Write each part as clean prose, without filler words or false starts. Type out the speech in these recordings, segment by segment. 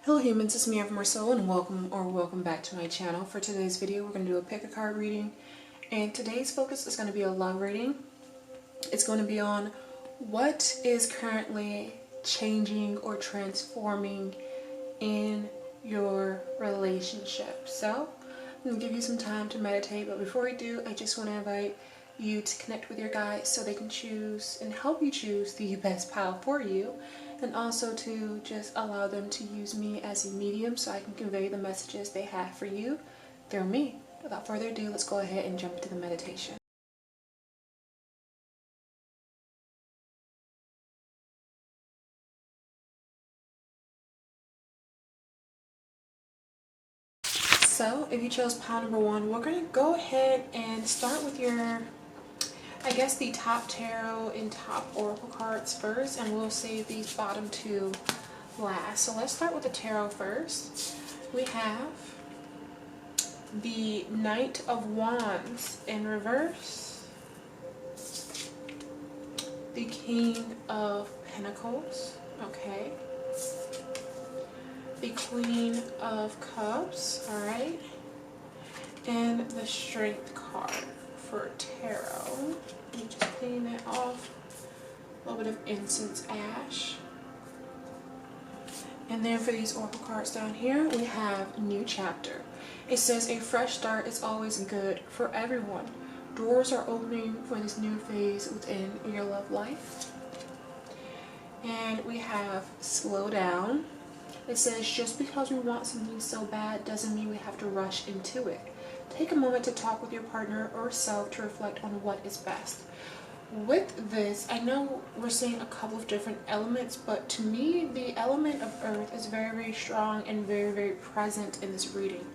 Hello humans, it's me Evermore Sol and welcome back to my channel. For today's video we're going to do a pick a card reading, and today's focus is going to be a love reading. It's going to be on what is currently changing or transforming in your relationship. So I'm going to give you some time to meditate, but before we do, I just want to invite you to connect with your guides so they can choose and help you choose the best pile for you, and also to just allow them to use me as a medium so I can convey the messages they have for you through me. Without further ado, let's go ahead and jump into the meditation. So if you chose pile number one, we're going to go ahead and start with your, I guess, the top tarot and top oracle cards first, and we'll save these bottom two last. So let's start with the tarot first. We have the Knight of Wands in reverse, the King of Pentacles, okay, the Queen of Cups, all right, and the Strength card for tarot. Let me just clean that off. A little bit of incense ash. And then for these oracle cards down here, we have New Chapter. It says a fresh start is always good for everyone. Doors are opening for this new phase within your love life. And we have Slow Down. It says just because we want something so bad doesn't mean we have to rush into it. Take a moment to talk with your partner or self to reflect on what is best. With this, I know we're seeing a couple of different elements, but to me, the element of Earth is very, very strong and very, very present in this reading.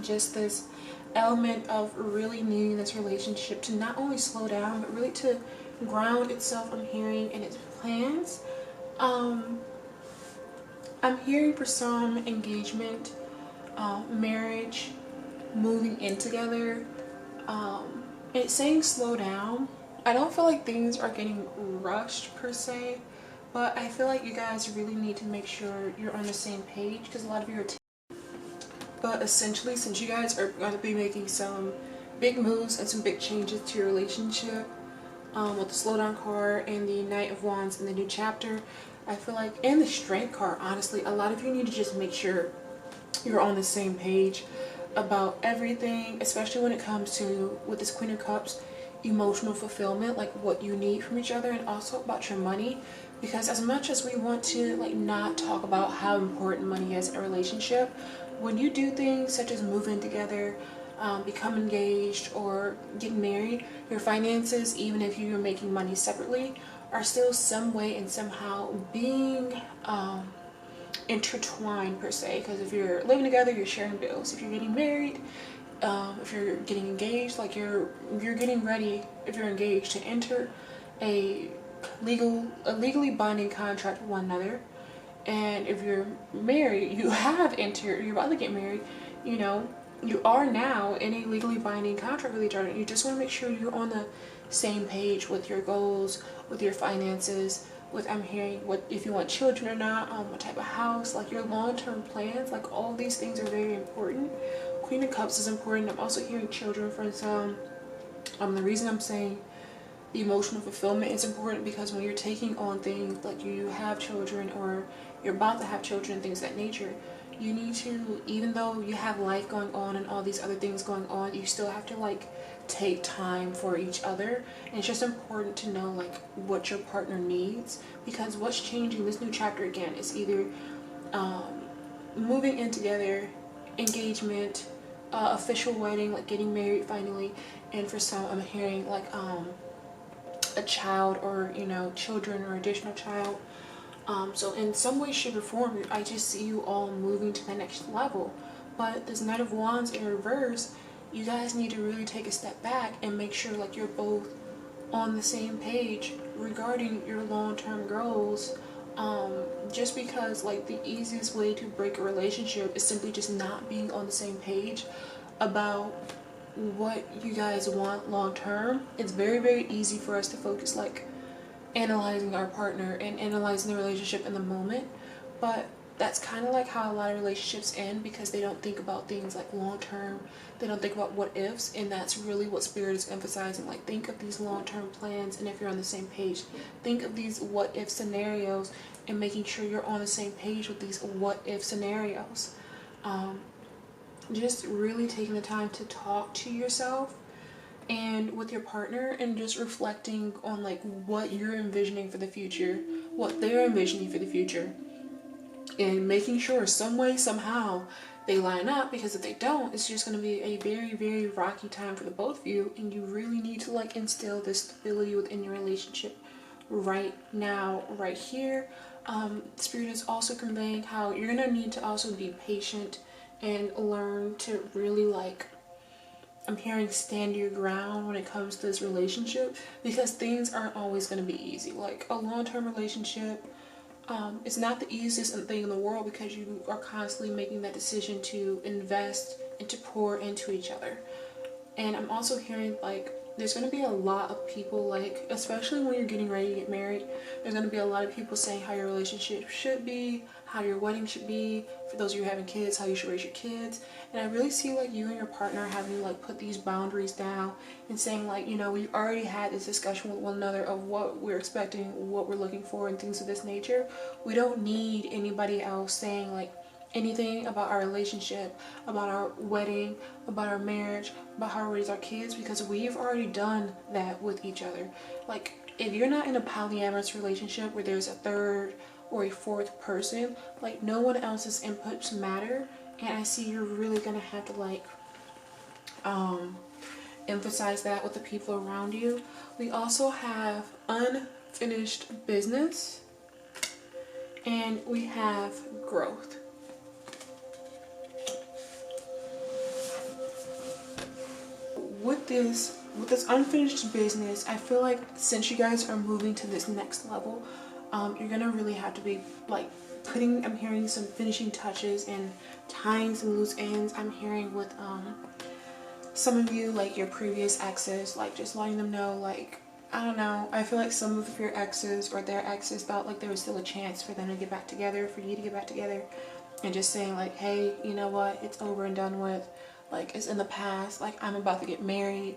Just this element of really needing this relationship to not only slow down, but really to ground itself, I'm hearing, in its plans. I'm hearing for some engagement, marriage, moving in together. It's saying slow down. I don't feel like things are getting rushed per se, but I feel like you guys really need to make sure you're on the same page, because a lot of you are but essentially, since you guys are going to be making some big moves and some big changes to your relationship, with the slow down card and the Knight of Wands and the New Chapter, I feel like, and the Strength card, honestly, a lot of you need to just make sure you're on the same page about everything, especially when it comes to, with this Queen of Cups, emotional fulfillment, like what you need from each other, and also about your money. Because as much as we want to like not talk about how important money is in a relationship, when you do things such as move in together, become engaged, or get married, your finances, even if you're making money separately, are still some way and somehow being intertwined per se. Because if you're living together, you're sharing bills. If you're getting married, if you're getting engaged, like you're getting ready, if you're engaged, to enter a legally binding contract with one another. And if you're married, you have entered, you're about to get married, you know, you are now in a legally binding contract with each other. You just want to make sure you're on the same page with your goals, with your finances, with, I'm hearing, what if you want children or not, what type of house, like your long-term plans, like all these things are very important. Queen of Cups is important. I'm also hearing children for some. The reason I'm saying the emotional fulfillment is important because when you're taking on things like you have children or you're about to have children and things of that nature, you need to, even though you have life going on and all these other things going on, you still have to like take time for each other. And it's just important to know like what your partner needs, because what's changing this new chapter again is either moving in together, engagement, official wedding, like getting married finally, and for some I'm hearing like a child, or you know, children or additional child. So in some way, shape, or form, I just see you all moving to the next level. But this Knight of Wands in reverse, you guys need to really take a step back and make sure like you're both on the same page regarding your long-term goals. Just because like the easiest way to break a relationship is simply just not being on the same page about what you guys want long term. It's very, very easy for us to focus like analyzing our partner and analyzing the relationship in the moment, but that's kind of like how a lot of relationships end, because they don't think about things like long term. They don't think about what ifs, and that's really what Spirit is emphasizing. Like, think of these long term plans, and if you're on the same page, think of these what if scenarios, and making sure you're on the same page with these what if scenarios. Just really taking the time to talk to yourself and with your partner, and just reflecting on like what you're envisioning for the future, what they're envisioning for the future, and making sure some way, somehow they line up, because if they don't, it's just going to be a very, very rocky time for the both of you, and you really need to like instill this stability within your relationship right now, right here. Spirit is also conveying how you're going to need to also be patient and learn to really like, I'm hearing, stand your ground when it comes to this relationship, because things aren't always going to be easy. Like a long-term relationship, it's not the easiest thing in the world, because you are constantly making that decision to invest and to pour into each other. And I'm also hearing like there's going to be a lot of people, like especially when you're getting ready to get married, there's going to be a lot of people saying how your relationship should be, how your wedding should be, for those of you having kids, how you should raise your kids. And I really see like you and your partner having to like put these boundaries down, and saying like, you know, we've already had this discussion with one another of what we're expecting, what we're looking for, and things of this nature. We don't need anybody else saying like anything about our relationship, about our wedding, about our marriage, about how we raise our kids, because we've already done that with each other. Like, if you're not in a polyamorous relationship where there's a third or a fourth person, like no one else's inputs matter. And I see you're really gonna have to like emphasize that with the people around you. We also have unfinished business, and we have growth. With this unfinished business, I feel like since you guys are moving to this next level, you're gonna really have to be like putting, I'm hearing some finishing touches and tying some loose ends. I'm hearing with some of you, like your previous exes, like just letting them know, like, I don't know, I feel like some of your exes or their exes felt like there was still a chance for them to get back together, for you to get back together, and just saying like, hey, you know what, it's over and done with, like it's in the past, like I'm about to get married,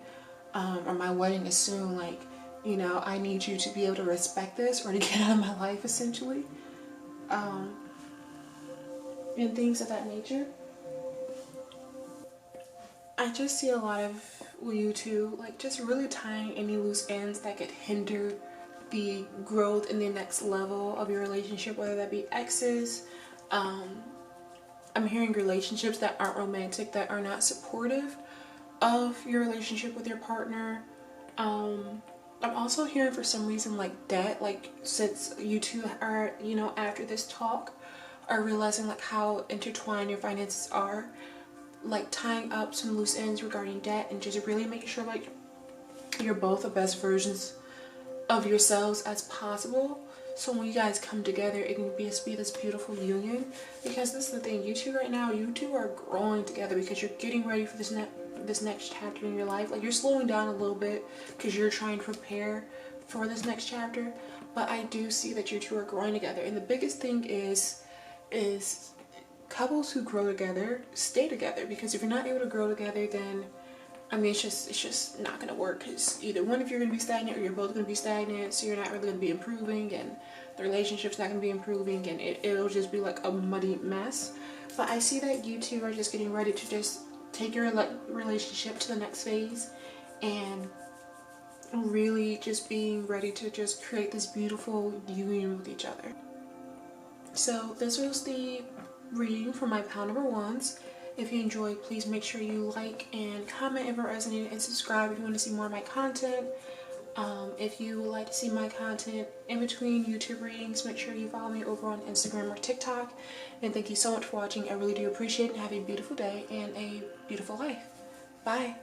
or my wedding is soon, like, you know, I need you to be able to respect this or to get out of my life, essentially, and things of that nature. I just see a lot of you two like just really tying any loose ends that could hinder the growth in the next level of your relationship, whether that be exes. I'm hearing relationships that aren't romantic, that are not supportive of your relationship with your partner. I'm also hearing for some reason like debt, like since you two are, you know, after this talk are realizing like how intertwined your finances are, like tying up some loose ends regarding debt, and just really making sure like you're both the best versions of yourselves as possible, so when you guys come together it can be this beautiful union. Because this is the thing, you two right now, you two are growing together, because you're getting ready for this next chapter in your life. Like you're slowing down a little bit because you're trying to prepare for this next chapter, but I do see that you two are growing together. And the biggest thing is couples who grow together stay together, because if you're not able to grow together, then I mean, it's just not gonna work, because either one of you are gonna be stagnant or you're both gonna be stagnant, so you're not really gonna be improving, and the relationship's not gonna be improving, and it'll just be like a muddy mess. But I see that you two are just getting ready to just take your relationship to the next phase, and really just being ready to just create this beautiful union with each other. So this was the reading for my pile number ones. If you enjoyed, please make sure you like and comment if it resonated, and subscribe if you want to see more of my content. If you would like to see my content in between YouTube readings, make sure you follow me over on Instagram or TikTok. And thank you so much for watching. I really do appreciate it, and have a beautiful day and a beautiful life. Bye.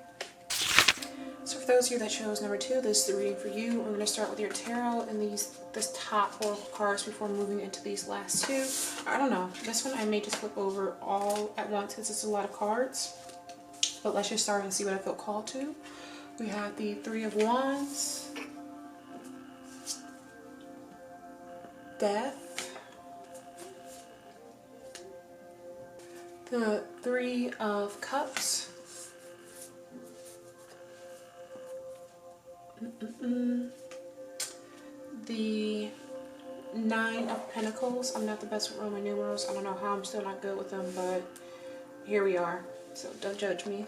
So for those of you that chose number 2, this is the reading for you. I'm going to start with your tarot and this top 4 cards before moving into these last 2. I don't know. This one I may just flip over all at once because it's a lot of cards. But let's just start and see what I feel called to. We have the 3 of Wands, Death, the Three of Cups, the Nine of Pentacles. I'm not the best with Roman numerals. I don't know how I'm still not good with them, but here we are. So don't judge me.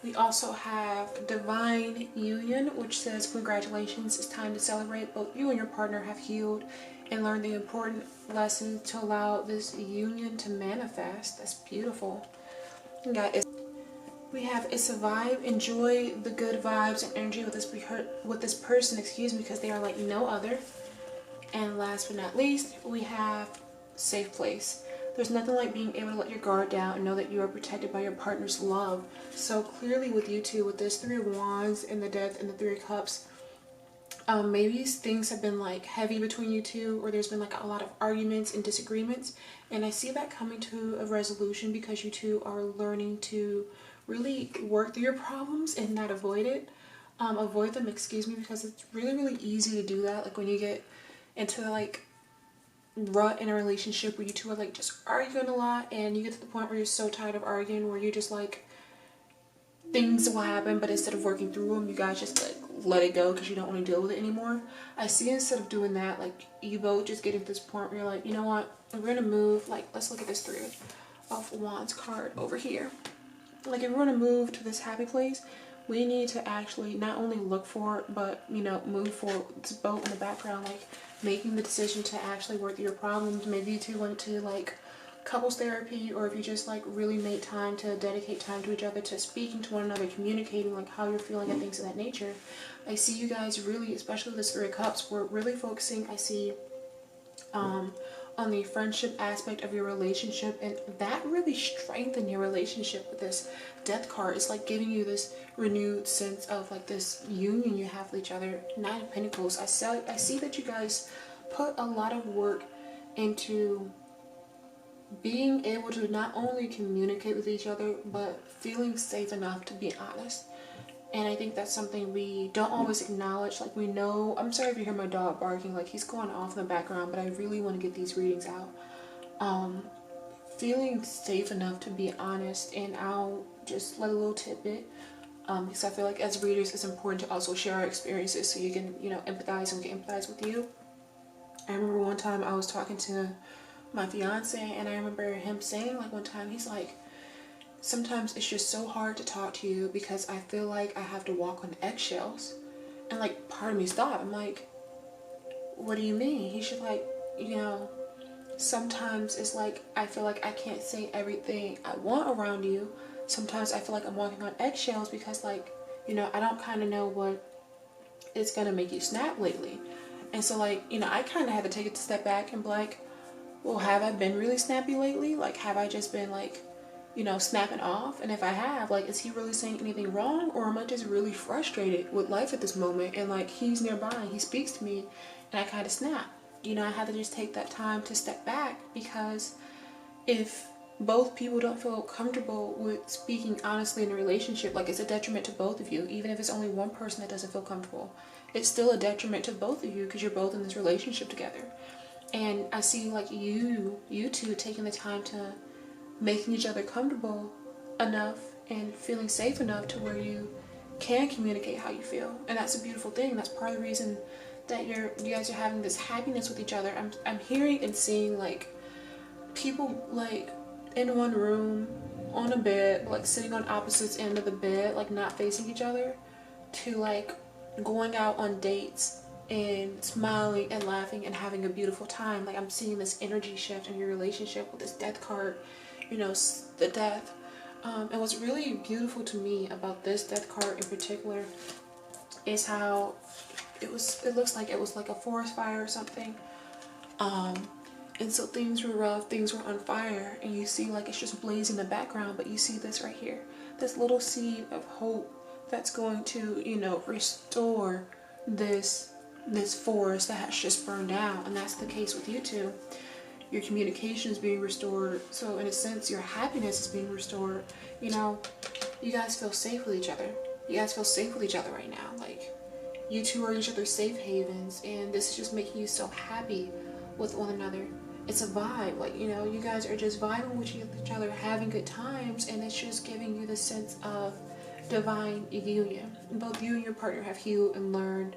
We also have Divine Union, which says congratulations, it's time to celebrate. Both you and your partner have healed and learned the important lessons to allow this union to manifest. That's beautiful. We have It's a Vibe. Enjoy the good vibes and energy with this person, excuse me, because they are like no other. And last but not least, we have Safe Place. There's nothing like being able to let your guard down and know that you are protected by your partner's love. So clearly with you two, with this Three of Wands and the Death and the Three of Cups, maybe things have been like heavy between you two, or there's been like a lot of arguments and disagreements. And I see that coming to a resolution because you two are learning to really work through your problems and not avoid them, excuse me, because it's really, really easy to do that. Like when you get into like rut in a relationship where you two are like just arguing a lot, and you get to the point where you're so tired of arguing, where you just like, things will happen, but instead of working through them, you guys just like let it go because you don't want to deal with it anymore. I see instead of doing that, like you both just getting to this point where you're like, you know what, we're gonna move. Like, let's look at this Three of Wands card over here. Like, if we're gonna move to this happy place, we need to actually not only look for it, but, you know, move forward. It's both in the background, like making the decision to actually work through your problems. Maybe you two went to like couples therapy, or if you just like really made time to dedicate time to each other, to speaking to one another, communicating like how you're feeling and things of that nature. I see you guys really, especially this Three of Cups, we're really focusing, I see, on the friendship aspect of your relationship, and that really strengthened your relationship with this Death card. It's like giving you this renewed sense of like this union you have with each other. Nine of Pentacles. I see that you guys put a lot of work into being able to not only communicate with each other, but feeling safe enough to be honest. And I think that's something we don't always acknowledge. Like, we know, I'm sorry if you hear my dog barking, like he's going off in the background, but I really want to get these readings out. Feeling safe enough to be honest, and I'll just let a little tidbit, because I feel like as readers it's important to also share our experiences so you can, you know, empathize, and we can empathize with you. I remember one time I was talking to my fiance, and I remember him saying like one time, he's like, sometimes it's just so hard to talk to you because I feel like I have to walk on eggshells. And like part of me stopped. I'm like, what do you mean? He's just like, you know, sometimes it's like I feel like I can't say everything I want around you. Sometimes I feel like I'm walking on eggshells because, like, you know, I don't kind of know what is going to make you snap lately. And so, like, you know, I kind of had to take a step back and be like, well, have I been really snappy lately? Like, have I just been like, you know, snapping off? And if I have, like, is he really saying anything wrong, or am I just really frustrated with life at this moment, and like he's nearby, he speaks to me, and I kind of snap? You know, I had to just take that time to step back, because if both people don't feel comfortable with speaking honestly in a relationship, like, it's a detriment to both of you. Even if it's only one person that doesn't feel comfortable, it's still a detriment to both of you, because you're both in this relationship together. And I see like you two taking the time to making each other comfortable enough and feeling safe enough to where you can communicate how you feel. And that's a beautiful thing. That's part of the reason that you guys are having this happiness with each other. I'm hearing and seeing like people like in one room on a bed, like sitting on opposite ends of the bed, like not facing each other, to like going out on dates and smiling and laughing and having a beautiful time. Like, I'm seeing this energy shift in your relationship with this Death card, you know, the Death. And what's really beautiful to me about this Death card in particular is how it looks like it was like a forest fire or something. And so things were rough, things were on fire, and you see like it's just blazing in the background, but you see this right here, this little seed of hope that's going to, you know, restore this forest that has just burned down. And that's the case with you two. Your communication is being restored, so in a sense your happiness is being restored. You know, you guys feel safe with each other. You guys feel safe with each other right now. Like, you two are each other's safe havens, and this is just making you so happy with one another. it's a vibe. Like, you know, you guys are just vibing with each other, having good times, and it's just giving you the sense of divine union. Both you and your partner have healed and learned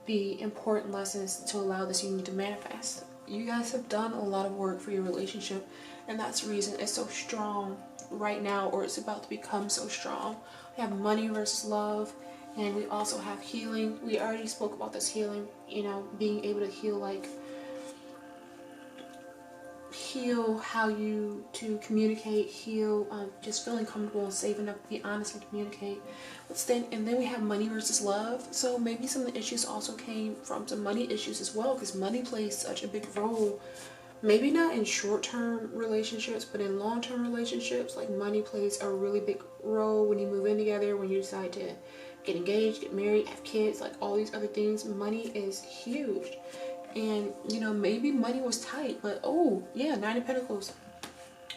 the important lessons to allow this union to manifest. You guys have done a lot of work for your relationship, and that's the reason it's so strong right now, or it's about to become so strong. We have money versus love, and we also have healing. We already spoke about this healing, you know, being able to heal, like heal how you to communicate, heal just feeling comfortable and safe enough to be honest and communicate. And then we have money versus love. So maybe some of the issues also came from some money issues as well, because money plays such a big role. Maybe not in short-term relationships, but in long-term relationships, like money plays a really big role when you move in together, when you decide to get engaged, get married, have kids, like all these other things. Money is huge. And, you know, maybe money was tight, but oh, yeah, Nine of Pentacles.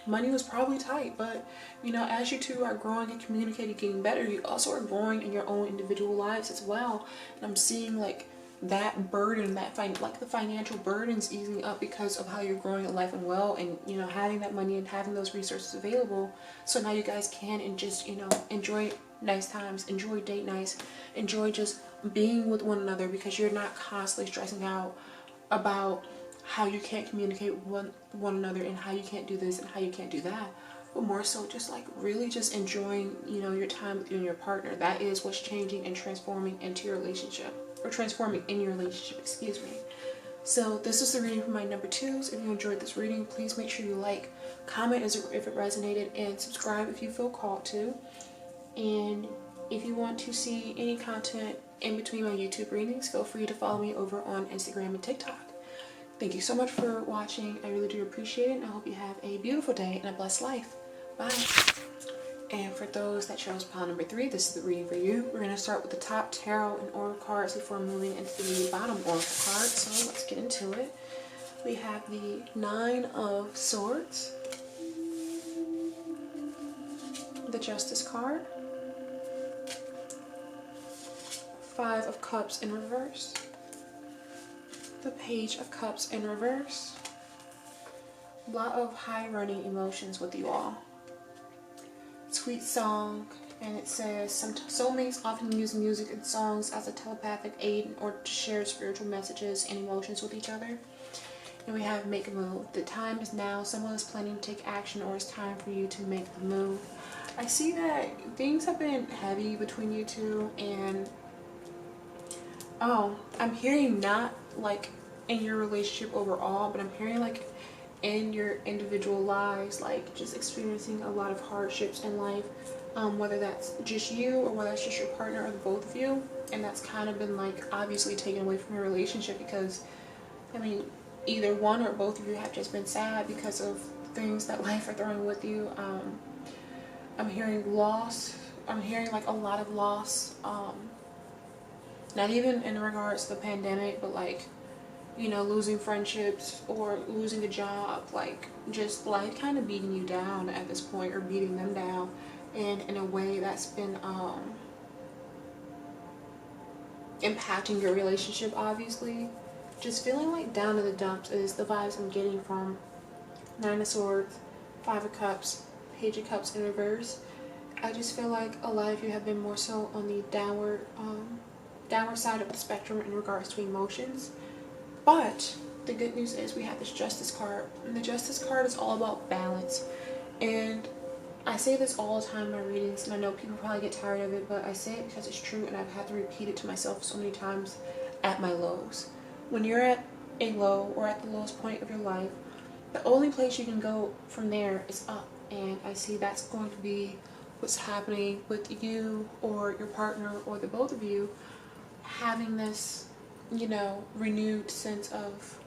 Money was probably tight, but, you know, as you two are growing and communicating, getting better, you also are growing in your own individual lives as well. And I'm seeing, like, that burden, like the financial burdens easing up because of how you're growing in life and well, and, you know, having that money and having those resources available. So now you guys can, and just, you know, enjoy nice times, enjoy date nights, enjoy just being with one another, because you're not constantly stressing out about how you can't communicate with one another, and how you can't do this and how you can't do that, but more so just like really just enjoying, you know, your time with you and your partner. That is what's changing and transforming into your relationship, or transforming in your relationship, excuse me. So this is the reading for my number twos. If you enjoyed this reading, please make sure you like, comment if it resonated, and subscribe if you feel called to. And if you want to see any content in between my YouTube readings, feel free to follow me over on Instagram and TikTok. Thank you so much for watching. I really do appreciate it, and I hope you have a beautiful day and a blessed life. Bye. And for those that chose pile number 3, this is the reading for you. We're going to start with the top tarot and oracle cards before moving into the bottom oracle card. So let's get into it. We have the Nine of Swords, the Justice card, Five of Cups in reverse, the Page of Cups in reverse. A lot of high running emotions with you all. Sweet song, and it says some soulmates often use music and songs as a telepathic aid in order to share spiritual messages and emotions with each other. And we have make a move. The time is now. Someone is planning to take action, or it's time for you to make the move. I see that things have been heavy between you two, and oh, I'm hearing not like in your relationship overall, but I'm hearing like in your individual lives, like just experiencing a lot of hardships in life, whether that's just you or whether that's just your partner or the both of you. And that's kind of been like obviously taken away from your relationship, because I mean either one or both of you have just been sad because of things that life are throwing with you. I'm hearing loss. I'm hearing like a lot of loss, not even in regards to the pandemic, but like, you know, losing friendships or losing a job, like just life kind of beating you down at this point, or beating them down, and in a way that's been impacting your relationship, obviously. Just feeling like down in the dumps is the vibes I'm getting from Nine of Swords, Five of Cups, Page of Cups in reverse. I just feel like a lot of you have been more so on the downward side of the spectrum in regards to emotions. But the good news is we have this Justice card, and the Justice card is all about balance. And I say this all the time in my readings, and I know people probably get tired of it, but I say it because it's true, and I've had to repeat it to myself so many times at my lows. When you're at a low or at the lowest point of your life, the only place you can go from there is up. And I see that's going to be what's happening with you or your partner, or the both of you, having this, you know, renewed sense of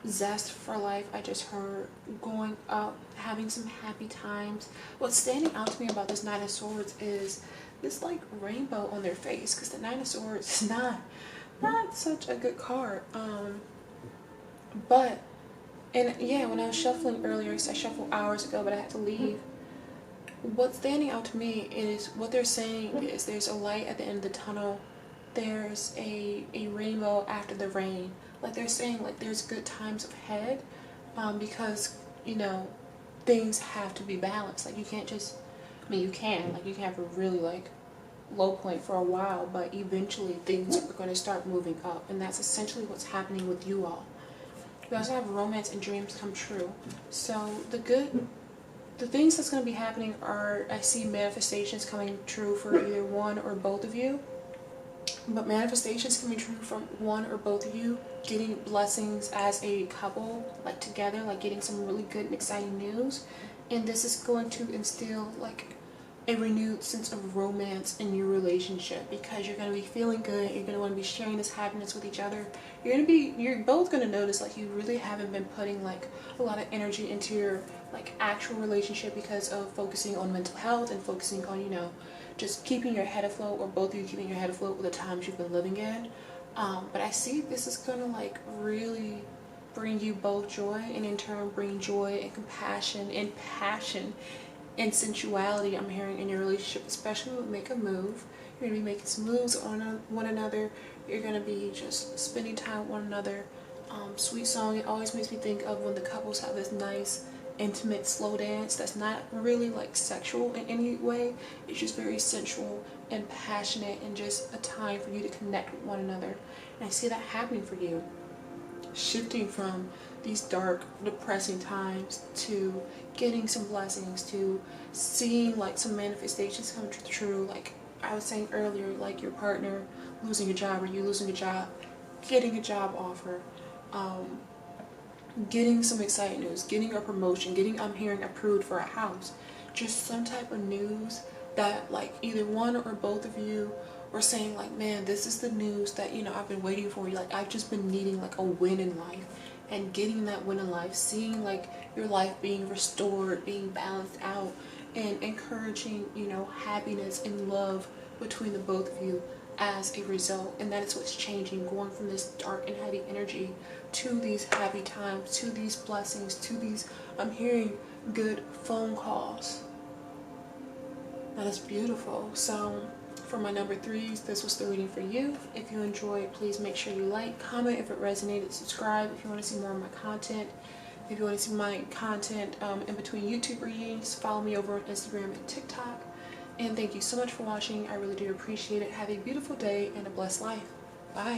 zest for life. I just heard going up, having some happy times. What's standing out to me about this Nine of Swords is this like rainbow on their face, because the Nine of Swords is not such a good card. But, and yeah, when I was shuffling earlier, I shuffled hours ago, but I had to leave. What's standing out to me is what they're saying is there's a light at the end of the tunnel. There's a rainbow after the rain. Like they're saying like there's good times ahead, because, you know, things have to be balanced. Like, you can't just, I mean, you can, like, you can have a really, like, low point for a while, but eventually things are going to start moving up, and that's essentially what's happening with you all. We also have romance and dreams come true. So the things that's going to be happening are, I see manifestations coming true for either one or both of you. But manifestations can be true from one or both of you getting blessings as a couple, like together, like getting some really good and exciting news. And this is going to instill like a renewed sense of romance in your relationship, because you're going to be feeling good. You're going to want to be sharing this happiness with each other. You're both going to notice like you really haven't been putting like a lot of energy into your like actual relationship because of focusing on mental health and focusing on, you know, just keeping your head afloat, or both of you keeping your head afloat with the times you've been living in. But I see this is going to like really bring you both joy, and in turn bring joy and compassion and passion and sensuality, I'm hearing, in your relationship, especially when you make a move. You're going to be making some moves on one another. You're going to be just spending time with one another. Sweet song, it always makes me think of when the couples have this nice, intimate, slow dance that's not really like sexual in any way. It's just very sensual and passionate, and just a time for you to connect with one another. And I see that happening for you, shifting from these dark, depressing times to getting some blessings, to seeing like some manifestations come true. Like I was saying earlier, like your partner losing a job, or you losing a job, getting a job offer, getting some exciting news, getting a promotion, getting, I'm hearing, approved for a house. Just some type of news that like either one or both of you are saying like, man, this is the news that, you know, I've been waiting for. Like, I've just been needing like a win in life, and getting that win in life, seeing like your life being restored, being balanced out, and encouraging, you know, happiness and love between the both of you as a result. And that is what's changing, going from this dark and heavy energy to these happy times, to these blessings, to these, I'm hearing, good phone calls. That is beautiful. So for my number threes, this was the reading for you. If you enjoyed, please make sure you like, comment if it resonated, subscribe if you want to see more of my content. If you want to see my content in between YouTube readings, follow me over on Instagram and TikTok. And thank you so much for watching. I really do appreciate it. Have a beautiful day and a blessed life.